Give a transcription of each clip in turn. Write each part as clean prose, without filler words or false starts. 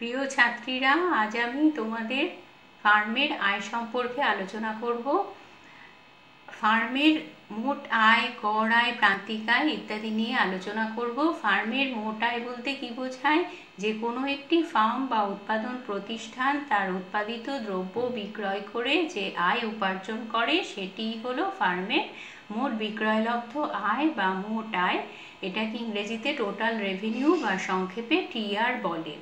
প্রিয় ছাত্রীরা, আজ আমি তোমাদের ফার্মের আয় সম্পর্কে আলোচনা করব। ফার্মের মোট আয়, গড় আয়, প্রান্তিক আয় ইত্যাদি নিয়ে আলোচনা করব। ফার্মের মোট আয় বলতে কি বোঝায়? যে কোনো একটি ফার্ম বা উৎপাদন প্রতিষ্ঠান তার উৎপাদিত দ্রব্য বিক্রয় করে যে আয় উপার্জন করে সেটিই হলো ফার্মের মোট বিক্রয়লব্ধ আয় বা মোট আয়। এটাকে ইংরেজিতে টোটাল রেভিনিউ বা সংক্ষেপে টিআর বলে।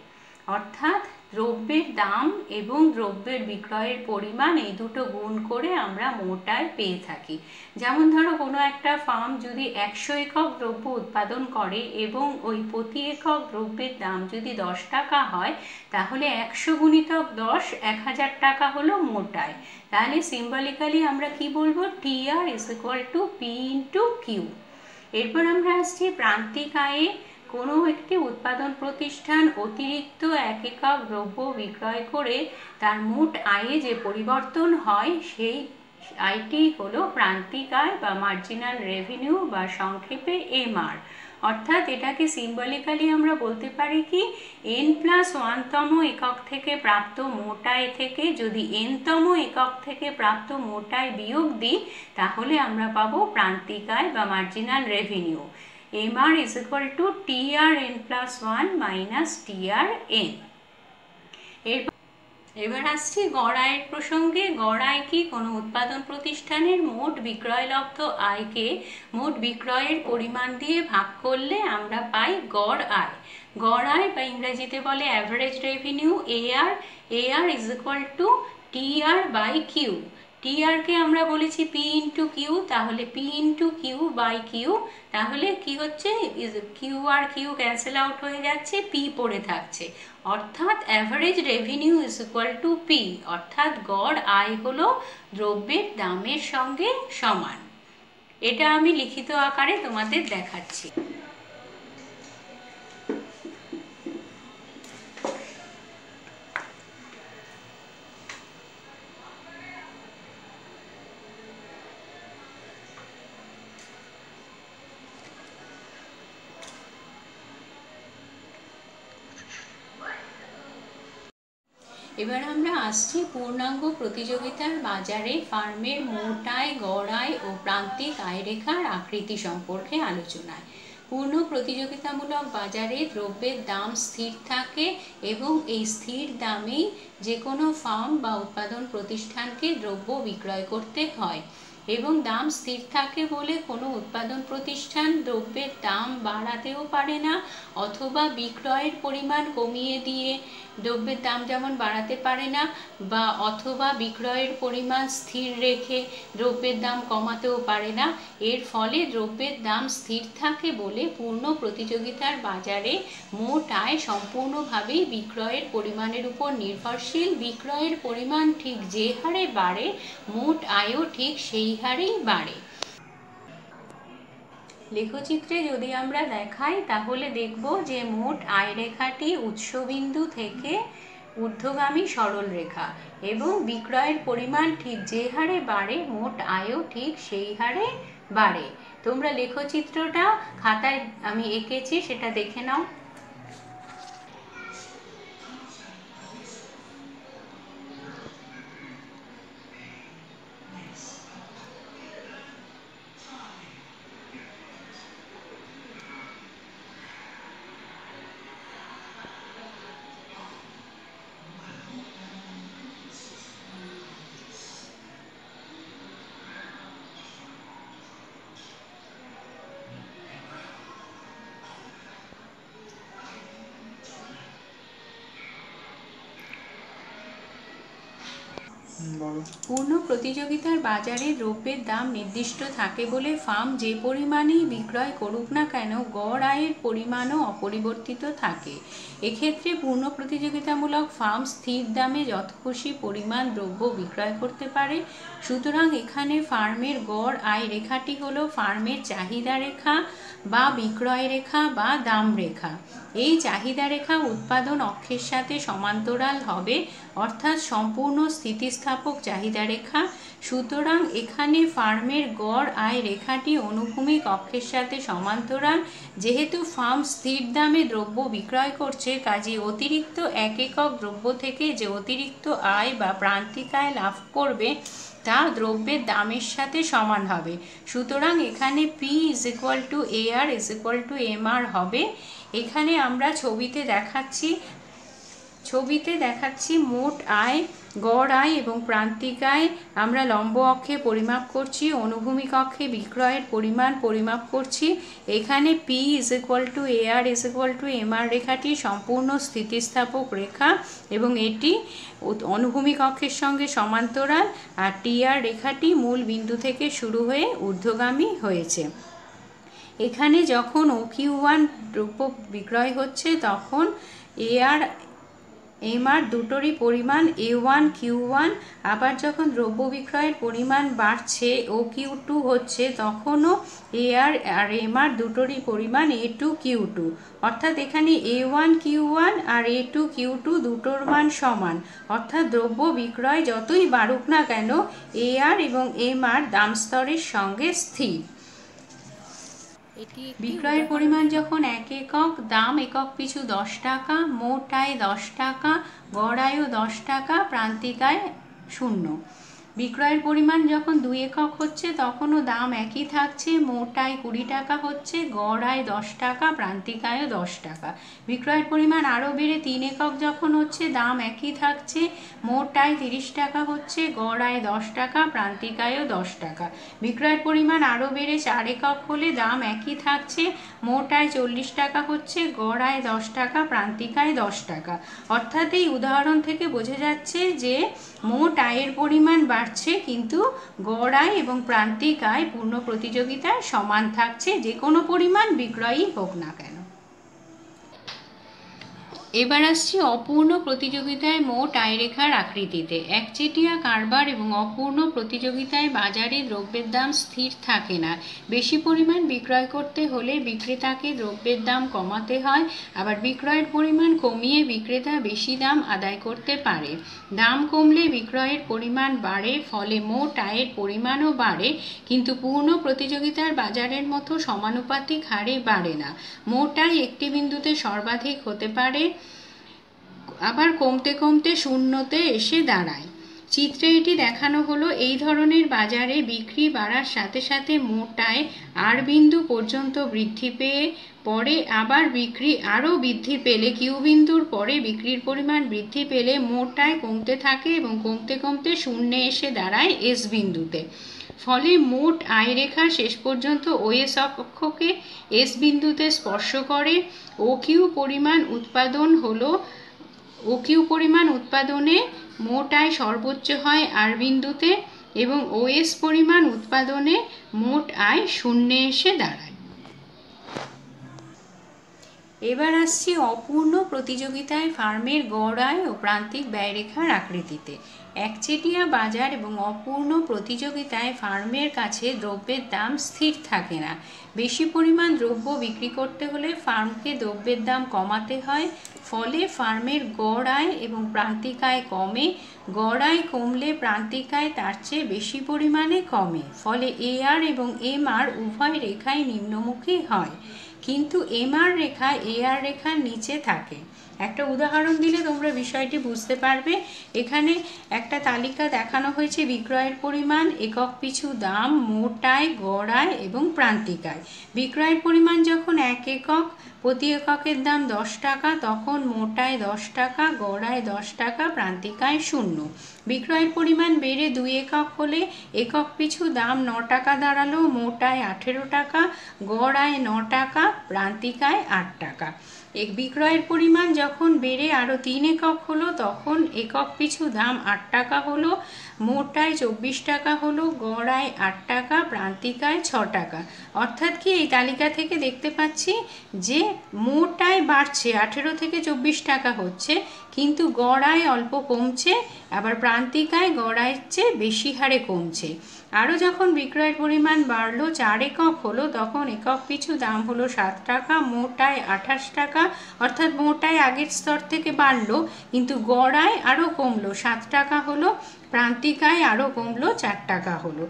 অর্থাৎ দ্রব্যের দাম এবং দ্রব্যের বিক্রয়ের পরিমাণ এই দুটো গুণ করে আমরা মোট আয় পেয়ে থাকি। যেমন ধরো কোনো একটা ফার্ম যদি 100 একক দ্রব্য উৎপাদন করে এবং ওই প্রতি একক দ্রব্যের দাম যদি 10 টাকা হয়, তাহলে 100 গুণিতক 10 1000 টাকা হলো মোট আয়। তাহলে সিম্বলিক্যালি আমরা কি বলবো? TR is equal to P into Q. এরপর আমরা আসছি প্রান্তিক আয়ে। কোনো একটি উৎপাদন প্রতিষ্ঠান অতিরিক্ত 1 একক দ্রব্য বিক্রয় করে তার মোট আয়ে যে পরিবর্তন হয় সেই আয়টি হলো প্রান্তিক আয় বা মার্জিনাল রেভিনিউ বা সংক্ষেপে এমআর। অর্থাৎ এটাকে সিম্বলিক্যালি আমরা বলতে পারি কি, n+1তম একক থেকে প্রাপ্ত মোট আয় থেকে যদি nতম একক থেকে প্রাপ্ত মোট আয় বিয়োগ দিই, তাহলে আমরা পাবো প্রান্তিক আয় বা marginal revenue. MR is equal to TRN+1 minus TRN। এবার আসছি গড় আয়ের প্রসঙ্গে। গড় আয় কি? কোনো উৎপাদন প্রতিষ্ঠানের মোট বিক্রয়লব্ধ আয়কে মোট বিক্রয়ের পরিমাণ দিয়ে ভাগ করলে আমরা পাই গড় আয়। গড় আয় বা ইংরেজিতে বলে average revenue, AR। AR is equal to TR by Q। টিআরকে আমরা বলেছি পি ইন্টু কিউ, তাহলে P into Q by Q. তাহলে কি হচ্ছে? কিউ আর কিউ ক্যান্সেল আউট হয়ে যাচ্ছে, পি পড়ে থাকছে। অর্থাৎ average revenue is equal to P. অর্থাৎ গড় আয় হলো দ্রব্যের দামের সঙ্গে সমান। এটা আমি লিখিত আকারে তোমাদের দেখাচ্ছি। এবার আমরা আসছি পূর্ণাঙ্গ প্রতিযোগিতার বাজারে ফার্মের মোট আয়, গড় আয় ও প্রান্তিক আয় রেখার আকৃতি সম্পর্কে আলোচনায়। পূর্ণ প্রতিযোগিতামূলক বাজারে দ্রব্যের দাম স্থির থাকে এবং এই স্থির দামেই যে কোনো ফার্ম বা উৎপাদন প্রতিষ্ঠানকে দ্রব্য বিক্রয় করতে হয়। এবং দাম স্থির থাকে বলে কোনো উৎপাদন প্রতিষ্ঠান দ্রব্যের দাম বাড়াতেও পারে না, অথবা বিক্রয়ের পরিমাণ কমিয়ে দিয়ে দ্রব্যের দাম যেমন বাড়াতে পারে না, বা অথবা বিক্রয়ের পরিমাণ স্থির রেখে দ্রব্যের দাম কমাতেও পারে না। এর ফলে দ্রব্যের দাম স্থির থাকে বলে পূর্ণ প্রতিযোগিতার বাজারে মোট আয় সম্পূর্ণভাবেই বিক্রয়ের পরিমাণের উপর নির্ভরশীল। বিক্রয়ের পরিমাণ ঠিক যে হারে বাড়ে, মোট আয়ও ঠিক সেই হারেই বাড়ে। লেখচিত্রে যদি আমরা দেখাই তাহলে দেখব যে মোট আয় রেখাটি উৎসবিন্দু থেকে ঊর্ধ্বগামী সরল রেখা এবং বিক্রয়ের পরিমাণ ঠিক যে হারে বাড়ে, মোট আয়ও ঠিক সেই হারে বাড়ে। তোমরা লেখচিত্রটা খাতায় আমি এঁকেছি, সেটা দেখে নাও। পূর্ণ প্রতিযোগিতার বাজারে দ্রব্যের দাম নির্দিষ্ট থাকে বলে ফার্ম যে পরিমাণেই বিক্রয় করুক না কেন, গড় আয়ের পরিমাণও অপরিবর্তিত থাকে। এক্ষেত্রে পূর্ণ প্রতিযোগিতামূলক ফার্ম স্থির দামে যত খুশি পরিমাণ দ্রব্য বিক্রয় করতে পারে। সুতরাং এখানে ফার্মের গড় আয় রেখাটি হলো ফার্মের চাহিদা রেখা বা বিক্রয় রেখা বা দাম রেখা। এই চাহিদা রেখা উৎপাদন অক্ষের সাথে সমান্তরাল হবে, অর্থাৎ সম্পূর্ণ স্থিতিস্থাপক স্থিতিস্থাপক চাহিদা রেখা। সুতরাং এখানে ফার্মের গড় আয় রেখাটি অনুভূমিক অক্ষের সাথে সমান্তরাল। যেহেতু ফার্ম স্থির দামে দ্রব্য বিক্রয় করছে, কাজে অতিরিক্ত এক একক দ্রব্য থেকে যে অতিরিক্ত আয় বা প্রান্তিক আয় লাভ করবে তা দ্রব্যের দামের সাথে সমান হবে। সুতরাং এখানে P = AR = MR হবে। এখানে আমরা ছবিতে দেখাচ্ছি মোট আয়, গড় আয় এবং প্রান্তিক আয় আমরা লম্ব অক্ষে পরিমাপ করছি, অনুভূমিক অক্ষে বিক্রয়ের পরিমাণ পরিমাপ করছি। এখানে P = AR = MR রেখাটি সম্পূর্ণ স্থিতিস্থাপক রেখা এবং এটি অনুভূমিক অক্ষের সঙ্গে সমান্তরাল, আর TR রেখাটি মূল বিন্দু থেকে শুরু হয়ে ঊর্ধ্বগামী হয়েছে। এখানে যখন OQ1 দ্রব্য বিক্রয় হচ্ছে তখন AR MR দুটোরই পরিমাণ A1 Q1, আবার যখন দ্রব্য বিক্রয়ের পরিমাণ বাড়ছে OQ2 হচ্ছে তখনও AR আর MR দুটোরই পরিমাণ A2 Q2, অর্থাৎ এখানে A1 Q1 আর A2 Q2 দুটোর মান সমান, অর্থাৎ দ্রব্য বিক্রয় যতই বাড়ুক না কেন AR এবং MR দাম স্তরের সঙ্গে স্থির। বিক্রয়ের পরিমাণ যখন এক একক, দাম একক পিছু 10 টাকা, মোট আয় 10 টাকা, গড় আয়ও 10 টাকা, প্রান্তিক আয় 0। বিক্রয়ের পরিমাণ যখন 2 একক হচ্ছে তখনও দাম একই থাকছে, মোট আয় 20 টাকা হচ্ছে, গড় আয় 10 টাকা, প্রান্তিক আয়ও 10 টাকা। বিক্রয়ের পরিমাণ আরও বেড়ে 3 একক যখন হচ্ছে দাম একই থাকছে, মোট আয় 30 টাকা হচ্ছে, গড় আয় 10 টাকা, প্রান্তিক আয়ও 10 টাকা। বিক্রয়ের পরিমাণ আরও বেড়ে 4 একক হলে দাম একই থাকছে, মোট আয় 40 টাকা হচ্ছে, গড় আয় 10 টাকা, প্রান্তিক আয় 10 টাকা। অর্থাৎ এই উদাহরণ থেকে বোঝা যাচ্ছে যে মোট আয়ের পরিমাণ বাড়ছে কিন্তু গড় আয় এবং প্রান্তিক আয় পূর্ণ প্রতিযোগিতায় সমান থাকছে, যে কোনো পরিমাণ বিক্রয়ই হোক না কেন। এবার আসছি অপূর্ণ প্রতিযোগিতায় মোট আয় রেখার আকৃতিতে। একচেটিয়া কারবার এবং অপূর্ণ প্রতিযোগিতায় বাজারে দ্রব্যের দাম স্থির থাকে না। বেশি পরিমাণ বিক্রয় করতে হলে বিক্রেতাকে দ্রব্যের দাম কমাতে হয়, আবার বিক্রয়ের পরিমাণ কমিয়ে বিক্রেতা বেশি দাম আদায় করতে পারে। দাম কমলে বিক্রয়ের পরিমাণ বাড়ে, ফলে মোট আয়ের পরিমাণও বাড়ে, কিন্তু পূর্ণ প্রতিযোগিতার বাজারের মতো সমানুপাতিক হারে বাড়ে না। মোট আয় একটি বিন্দুতে সর্বাধিক হতে পারে, আবার কমতে কমতে শূন্যতে এসে দাঁড়ায়। চিত্রে এটি দেখানো হলো। এই ধরনের বাজারে বিক্রি বাড়ার সাথে সাথে মোট আয় আর বিন্দু পর্যন্ত বৃদ্ধি পেয়ে পরে আবার বিক্রি আরও বৃদ্ধি পেলে কিউ বিন্দুর পরে বিক্রির পরিমাণ বৃদ্ধি পেলে মোট আয় কমতে থাকে এবং কমতে কমতে শূন্যে এসে দাঁড়ায় এস বিন্দুতে। ফলে মোট আয় রেখা শেষ পর্যন্ত ওএস অক্ষকে এস বিন্দুতে স্পর্শ করে। ওকিউ পরিমাণ উৎপাদনে মোট আয় সর্বোচ্চ হয় আর বিন্দুতে এবং ওএস পরিমাণ উৎপাদনে মোট আয় শূন্যে এসে দাঁড়ায়। এবার আসছি অপূর্ণ প্রতিযোগিতায় ফার্মের গড় আয় ও প্রান্তিক ব্যয়রেখার আকৃতিতে। একচেটিয়া বাজার এবং অপূর্ণ প্রতিযোগিতায় ফার্মের কাছে দ্রব্যের দাম স্থির থাকে না। বেশি পরিমাণ দ্রব্য বিক্রি করতে হলে ফার্মকে দ্রব্যের দাম কমাতে হয়, ফলে ফার্মের গড় আয় এবং প্রান্তিক আয় কমে। গড় আয় কমলে প্রান্তিক আয় তার চেয়ে বেশি পরিমাণে কমে, ফলে AR এবং MR উভয় রেখাই নিম্নমুখী হয়, কিন্তু MR রেখা AR রেখার নিচে থাকে। একটা উদাহরণ দিলে তোমরা বিষয়টি বুঝতে পারবে। এখানে একটা তালিকা দেখানো হয়েছে বিক্রয়ের পরিমাণ, একক পিছু দাম, মোট আয়, গড় আয় এবং প্রান্তিক আয়। বিক্রয়ের পরিমাণ যখন 1 একক, প্রতি এককের দাম 10 টাকা, তখন মোট আয় 10 টাকা, গড় আয় 10 টাকা, প্রান্তিক আয় 0। বিক্রয়ের পরিমাণ বেড়ে 2 একক হলে একক পিছু দাম 9 টাকা দাঁড়ালো, মোট আয় 18 টাকা, গড় আয় 9 টাকা, প্রান্তিক আয় 8 টাকা। বিক্রয়ের পরিমাণ যখন বেড়ে আরও 3 একক হলো তখন একক পিছু দাম 8 টাকা হলো, মোট আয় 24 টাকা হলো, গড় আয় 8 টাকা, প্রান্তিক আয় 6 টাকা। অর্থাৎ কি এই তালিকা থেকে দেখতে পাচ্ছি যে মোট আয় বাড়ছে, 18 থেকে 24 টাকা হচ্ছে, কিন্তু গড় আয় অল্প কমছে, আবার প্রান্তিক আয় গড় আয়ের চেয়ে বেশি হারে কমছে। আরও যখন বিক্রয়ের পরিমাণ বাড়লো 4 একক হলো, তখন একক পিছু দাম হলো 7 টাকা, মোটায় 28 টাকা, অর্থাৎ মোটায় আগের স্তর থেকে বাড়লো, কিন্তু গড়ায় আরও কমলো, 7 টাকা হলো, প্রান্তিকায় আরও কমলো, 4 টাকা হলো।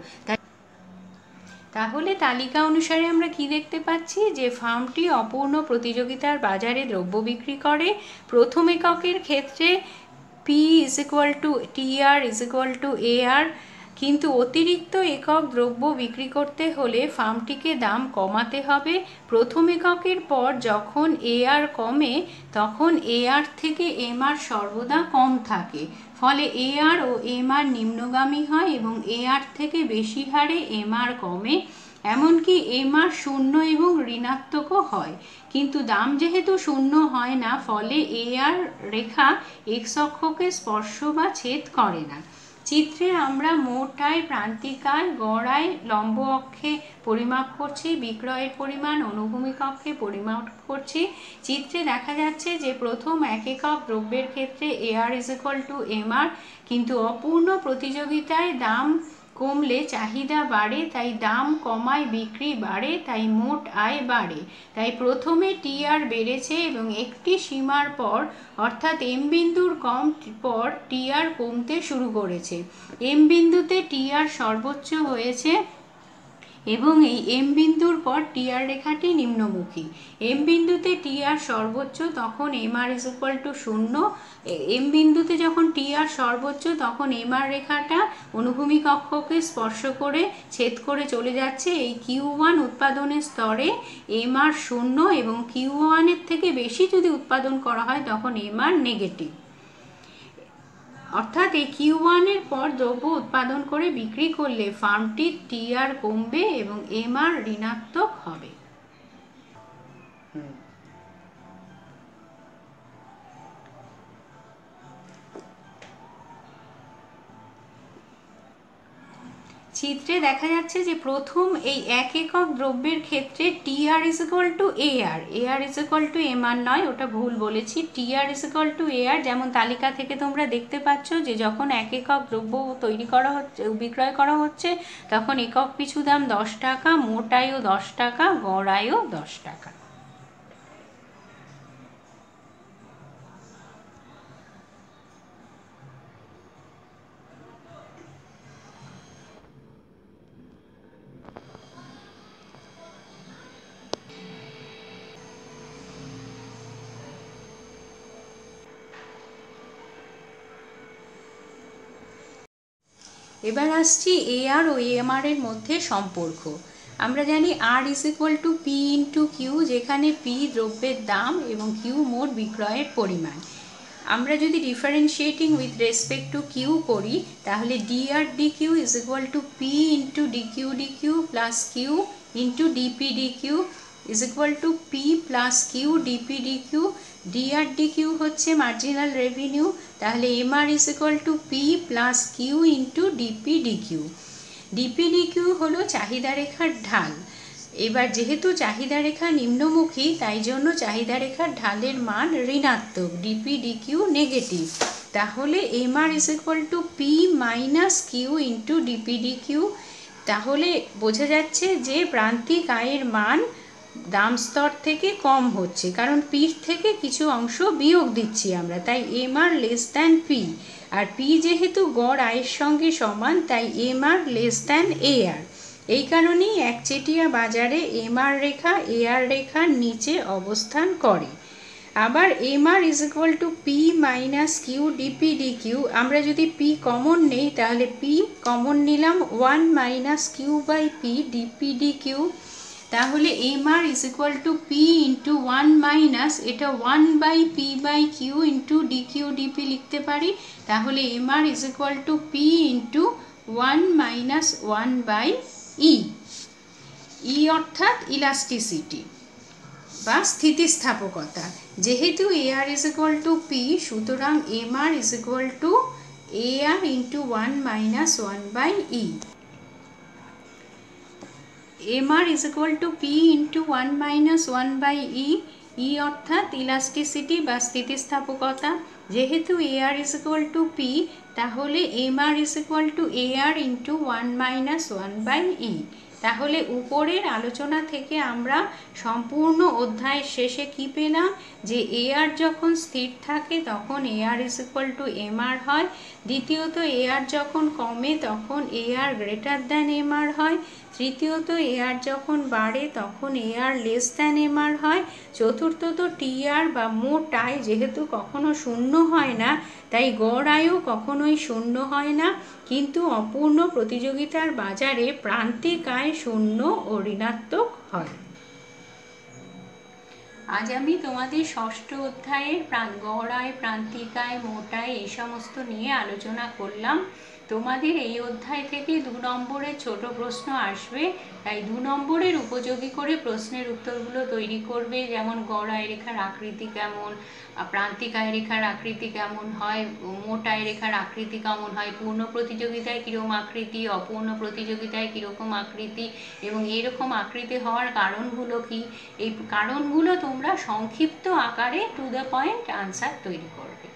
তাহলে তালিকা অনুসারে আমরা কি দেখতে পাচ্ছি যে ফার্মটি অপূর্ণ প্রতিযোগিতার বাজারে দ্রব্য বিক্রি করে। প্রথম এককের ক্ষেত্রে P = TR = AR, কিন্তু অতিরিক্ত একক দ্রব্য বিক্রি করতে হলে ফার্মটিকে দাম কমাতে হবে। প্রথম এককের পর যখন AR কমে তখন AR থেকে MR সর্বদা কম থাকে, ফলে AR ও MR নিম্নগামী হয় এবং AR থেকে বেশি হারে MR কমে, এমনকি MR শূন্য এবং ঋণাত্মকও হয়। কিন্তু দাম যেহেতু শূন্য হয় না, ফলে AR রেখা X অক্ষকে স্পর্শ বা ছেদ করে না। চিত্রে আমরা মোট আয়, প্রান্তিক আয়, গড় আয় লম্ব অক্ষে পরিমাপ করছি, বিক্রয়ের পরিমাণ অনুভূমিক অক্ষে পরিমাপ করছি। চিত্রে দেখা যাচ্ছে যে প্রথম 1 একক দ্রব্যের ক্ষেত্রে AR = MR, কিন্তু অপূর্ণ প্রতিযোগিতায় দাম কমলে চাহিদা বাড়ে, তাই দাম কমায় বিক্রি বাড়ে, তাই মোট আয় বাড়ে। তাই প্রথমে TR বেড়েছে এবং একটি সীমার পর অর্থাৎ M বিন্দুর কম পর TR কমতে শুরু করেছে। M বিন্দুতে TR সর্বোচ্চ হয়েছে এবং এই M বিন্দুর পর TR রেখাটি নিম্নমুখী। M বিন্দুতে TR সর্বোচ্চ তখন MR = 0। M বিন্দুতে যখন TR সর্বোচ্চ তখন MR রেখাটা অনুভূমিক অক্ষকে স্পর্শ করে ছেদ করে চলে যাচ্ছে। এই Q1 উৎপাদনের স্তরে MR 0 এবং Q1 এর থেকে বেশি যদি উৎপাদন করা হয় তখন MR নেগেটিভ, অর্থাৎ এই Q1 এর পর দ্রব্য উৎপাদন করে বিক্রি করলে ফার্মটির TR কমবে এবং MR ঋণাত্মক হবে। চিত্রে দেখা যাচ্ছে যে প্রথম এই 1 একক দ্রব্যের ক্ষেত্রে TR = AR, AR = MR নয়, ওটা ভুল বলেছি। TR = AR, যেমন তালিকা থেকে তোমরা দেখতে পাচ্ছ যে যখন 1 একক দ্রব্য তৈরি করা হচ্ছে, বিক্রয় করা হচ্ছে, তখন একক পিছু দাম 10 টাকা, মোট আয়ও 10 টাকা, গড় আয়ও 10 টাকা। এবার আসছি AR ও MR এর মধ্যে সম্পর্ক। আমরা জানি R = P × Q, যেখানে P দ্রব্যের দাম এবং Q মোট বিক্রয়ের পরিমাণ। আমরা যদি differentiating with respect to Q করি, তাহলে dR dQ = P × dQ dQ plus Q × dP dQ = P plus Q dP dQ। dR dQ হচ্ছে মার্জিনাল রেভিনিউ, তাহলে MR = P plus Q × dP dQ। dP dQ হলো চাহিদা রেখার ঢাল। এবার যেহেতু চাহিদা রেখা নিম্নমুখী, তাই জন্য চাহিদা রেখার ঢালের মান ঋণাত্মক, dP dQ নেগেটিভ। তাহলে MR = P minus Q × dP dQ। তাহলে বোঝা যাচ্ছে যে প্রান্তিক আয়ের মান দাম স্তর থেকে কম হচ্ছে, কারণ P থেকে কিছু অংশ বিয়োগ দিচ্ছি আমরা, তাই MR P। আর P যেহেতু গড় আয়ের সঙ্গে সমান, তাই MR AR। এই কারণেই একচেটিয়া বাজারে MR রেখা AR রেখার নিচে অবস্থান করে। আবার MR = P minus Q dP dQ। আমরা যদি P কমন নেই, তাহলে P কমন নিলাম 1 মাইনাস Q/P dP dQ। তাহলে MR = P × 1 মাইনাস, এটা 1/P/Q × dQ dP লিখতে পারি। তাহলে MR = P × 1 minus 1/E। E অর্থাৎ ইলাস্টিসিটি বা স্থিতিস্থাপকতা। যেহেতু AR = P, সুতরাং MR = AR × 1 minus 1/E। MR = P × 1 minus 1/E। E অর্থাৎ ইলাস্টিসিটি বা স্থিতিস্থাপকতা। যেহেতু A R is equal to P, তাহলে M R is equal to A R into 1-1/e। তাহলে উপরের আলোচনা থেকে আমরা সম্পূর্ণ অধ্যায়ের শেষে কি পেলাম, যে এ আর যখন স্থির থাকে তখন এ R is equal two M R হয়। দ্বিতীয়ত, এ আর যখন কমে তখন এ আর গ্রেটার দ্যান এম আর হয়। তৃতীয়ত, এ আর যখন বাড়ে তখন এ আর লেস দ্যান এম আর হয়। চতুর্থত, টি আর বা মোট আয় যেহেতু কখনো শূন্য হয় না, তাই গড় আয়ও কখনোই শূন্য হয় না, কিন্তু অপূর্ণ প্রতিযোগিতার বাজারে প্রান্তিক আয় শূন্য ও ঋণাত্মক হয়। আজ আমি তোমাদের ষষ্ঠ অধ্যায়ের গড় আয়, প্রান্তিক আয়, মোট আয় এই সমস্ত নিয়ে আলোচনা করলাম। তোমাদের এই অধ্যায় থেকে 2 নম্বরের ছোট প্রশ্ন আসবে, তাই 2 নম্বরের উপযোগী করে প্রশ্নের উত্তরগুলো তৈরি করবে। যেমন গড় আয় রেখার আকৃতি কেমন, প্রান্তিক আয় রেখার আকৃতি কেমন হয়, মোট আয় রেখার আকৃতি কেমন হয়, পূর্ণ প্রতিযোগিতায় কীরকম আকৃতি, অপূর্ণ প্রতিযোগিতায় কীরকম আকৃতি, এবং এরকম আকৃতি হওয়ার কারণগুলো কি, এই কারণগুলো তোমরা সংক্ষিপ্ত আকারে টু দ্য পয়েন্ট আনসার তৈরি করবে।